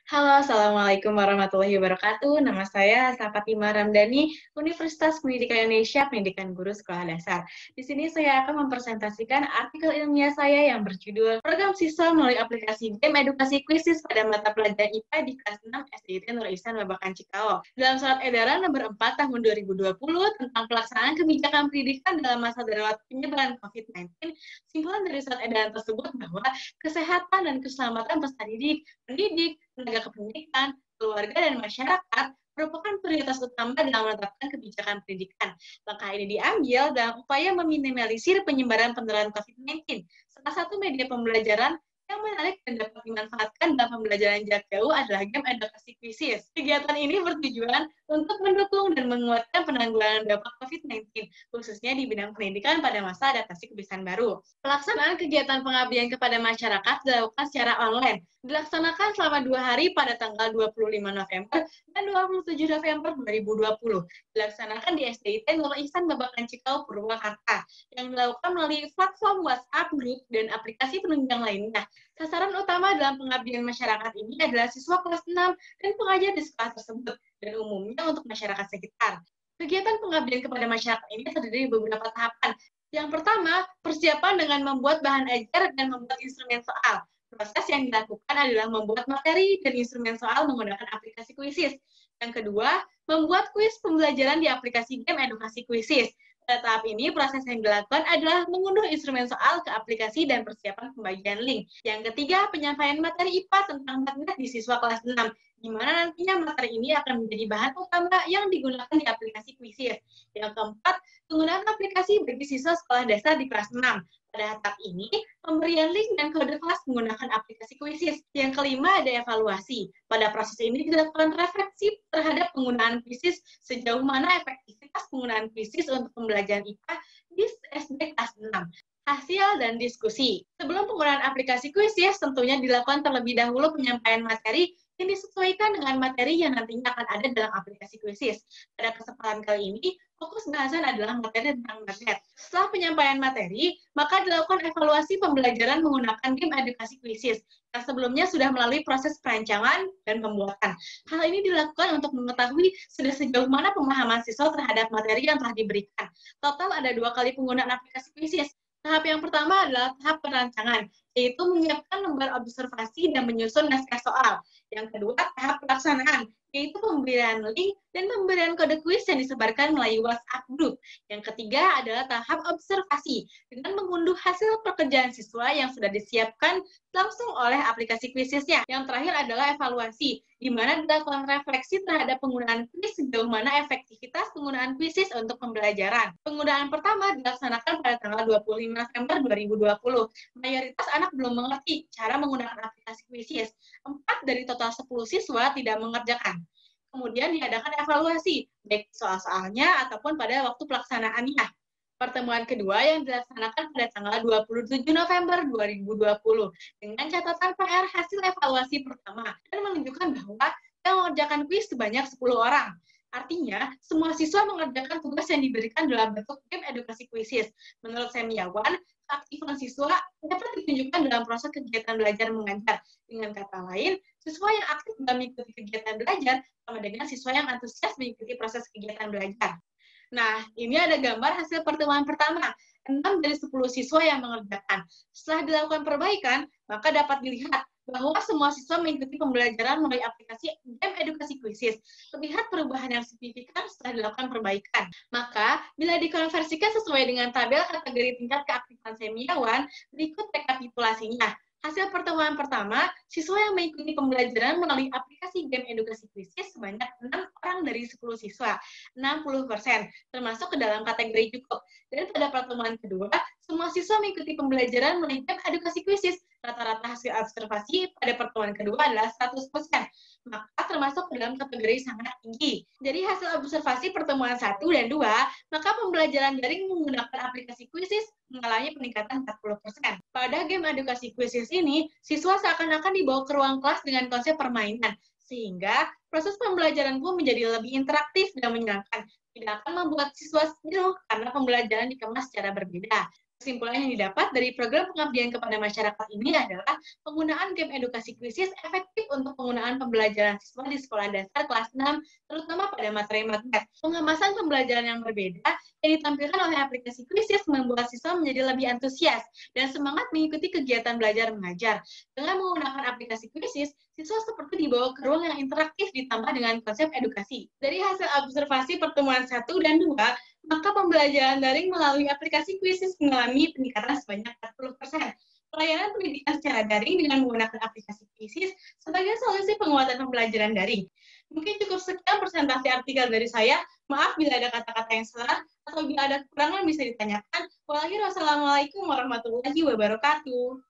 Halo, Assalamualaikum warahmatullahi wabarakatuh. Nama saya Safatimah Ramdhani, Universitas Pendidikan Indonesia, Pendidikan Guru Sekolah Dasar. Di sini saya akan mempresentasikan artikel ilmiah saya yang berjudul Program Siswa Melalui Aplikasi Game Edukasi Kuisis pada Mata Pelajaran IPA di kelas 6 SDIT Nur Ihsan Babakan Cikao. Dalam Surat Edaran Nomor 4 Tahun 2020 tentang pelaksanaan kebijakan pendidikan dalam masa darurat penyebaran COVID-19, simpulan dari surat edaran tersebut bahwa kesehatan dan keselamatan peserta didik, pendidik, tenaga kependidikan, keluarga, dan masyarakat merupakan prioritas utama dalam menetapkan kebijakan pendidikan. Langkah ini diambil dalam upaya meminimalisir penyebaran penularan COVID-19. Salah satu media pembelajaran yang menarik dan dapat dimanfaatkan dalam pembelajaran jarak jauh adalah game edukasi kuisis. Kegiatan ini bertujuan untuk mendukung dan menguatkan penanggulangan dampak COVID-19, khususnya di bidang pendidikan pada masa adaptasi kebiasaan baru. Pelaksanaan kegiatan pengabdian kepada masyarakat dilakukan secara online, dilaksanakan selama 2 hari pada tanggal 25 November dan 27 November 2020. Dilaksanakan di SDIT Nur Ihsan Babakan Cikao, Purwakarta, yang dilakukan melalui platform WhatsApp, grup, dan aplikasi penunjang lainnya. Sasaran utama dalam pengabdian masyarakat ini adalah siswa kelas 6 dan pengajar di sekolah tersebut, dan umumnya untuk masyarakat sekitar. Kegiatan pengabdian kepada masyarakat ini terdiri dari beberapa tahapan. Yang pertama, persiapan dengan membuat bahan ajar dan membuat instrumen soal. Proses yang dilakukan adalah membuat materi dan instrumen soal menggunakan aplikasi Quizzes. Yang kedua, membuat kuis pembelajaran di aplikasi game edukasi Quizzes. Pada tahap ini, proses yang dilakukan adalah mengunduh instrumen soal ke aplikasi dan persiapan pembagian link. Yang ketiga, penyampaian materi IPA tentang magnet di siswa kelas 6, di mana nantinya materi ini akan menjadi bahan utama yang digunakan di aplikasi Quizzes. Yang keempat, penggunaan aplikasi bagi siswa sekolah dasar di kelas 6. Pada tahap ini, pemberian link dan kode kelas menggunakan aplikasi Quizzes. Yang kelima, ada evaluasi. Pada proses ini dilakukan refleksi terhadap penggunaan Quizzes, sejauh mana efektivitas penggunaan Quizzes untuk pembelajaran IPA di SD kelas 6. Hasil dan diskusi. Sebelum penggunaan aplikasi Quizzes, tentunya dilakukan terlebih dahulu penyampaian materi yang disesuaikan dengan materi yang nantinya akan ada dalam aplikasi Quizzes. Pada kesempatan kali ini, fokus bahasan adalah materi tentang magnet. Setelah penyampaian materi, maka dilakukan evaluasi pembelajaran menggunakan game edukasi Quizzes yang sebelumnya sudah melalui proses perancangan dan pembuatan. Hal ini dilakukan untuk mengetahui sudah sejauh mana pemahaman siswa terhadap materi yang telah diberikan. Total ada 2 kali penggunaan aplikasi Quizzes. Tahap yang pertama adalah tahap perancangan, yaitu menyiapkan lembar observasi dan menyusun naskah soal. Yang kedua, tahap pelaksanaan, yaitu pemberian link dan pemberian kode kuis yang disebarkan melalui WhatsApp group. Yang ketiga adalah tahap observasi, dengan mengunduh hasil pekerjaan siswa yang sudah disiapkan langsung oleh aplikasi Quizzesnya. Yang terakhir adalah evaluasi, di mana dilakukan refleksi terhadap penggunaan kuis sejauh mana efektivitas penggunaan Quizzes untuk pembelajaran. Penggunaan pertama dilaksanakan pada tanggal 25 November 2020. Mayoritas anak belum mengerti cara menggunakan aplikasi Quizzes. 4 dari total 10 siswa tidak mengerjakan. Kemudian diadakan evaluasi, baik soal-soalnya ataupun pada waktu pelaksanaannya. Pertemuan kedua yang dilaksanakan pada tanggal 27 November 2020 dengan catatan PR hasil evaluasi pertama dan menunjukkan bahwa yang mengerjakan kuis sebanyak 10 orang. Artinya, semua siswa mengerjakan tugas yang diberikan dalam bentuk game edukasi Quizzes. Menurut Semiawan, keaktifan siswa dapat ditunjukkan dalam proses kegiatan belajar mengajar. Dengan kata lain, siswa yang aktif dalam mengikuti kegiatan belajar sama dengan siswa yang antusias mengikuti proses kegiatan belajar. Nah, ini ada gambar hasil pertemuan pertama. 6 dari 10 siswa yang mengerjakan. Setelah dilakukan perbaikan, maka dapat dilihat bahwa semua siswa mengikuti pembelajaran melalui aplikasi game edukasi Quizzes. Terlihat perubahan yang signifikan setelah dilakukan perbaikan. Maka, bila dikonversikan sesuai dengan tabel kategori tingkat keaktifan Semiawan, berikut rekapitulasinya. Hasil pertemuan pertama, siswa yang mengikuti pembelajaran melalui aplikasi game edukasi Quizzes sebanyak 6 orang dari 10 siswa, 60%, termasuk ke dalam kategori cukup. Dan pada pertemuan kedua, semua siswa mengikuti pembelajaran melalui game edukasi Quizzes. Rata-rata hasil observasi pada pertemuan kedua adalah 100%, maka termasuk ke dalam kategori sangat tinggi. Dari hasil observasi pertemuan 1 dan 2, maka pembelajaran daring menggunakan aplikasi Quizzes mengalami peningkatan 40%. Pada game edukasi Quizzes ini, siswa seakan-akan dibawa ke ruang kelas dengan konsep permainan, sehingga proses pembelajaran pun menjadi lebih interaktif dan menyenangkan. Tidak akan membuat siswa jenuh karena pembelajaran dikemas secara berbeda. Kesimpulan yang didapat dari program pengabdian kepada masyarakat ini adalah penggunaan game edukasi kuisis efektif untuk penggunaan pembelajaran siswa di sekolah dasar kelas 6, terutama pada materi matematika. Pengemasan pembelajaran yang berbeda yang ditampilkan oleh aplikasi kuisis membuat siswa menjadi lebih antusias dan semangat mengikuti kegiatan belajar mengajar. Dengan menggunakan aplikasi kuisis, siswa seperti dibawa ke ruang yang interaktif ditambah dengan konsep edukasi. Dari hasil observasi pertemuan 1 dan 2, maka pembelajaran daring melalui aplikasi kuisis mengalami peningkatan sebanyak 40%. Pelayanan pendidikan secara daring dengan menggunakan aplikasi kuisis sebagai solusi penguatan pembelajaran daring. Mungkin cukup sekian presentasi artikel dari saya. Maaf bila ada kata-kata yang salah atau bila ada kekurangan bisa ditanyakan. Wassalamualaikum warahmatullahi wabarakatuh.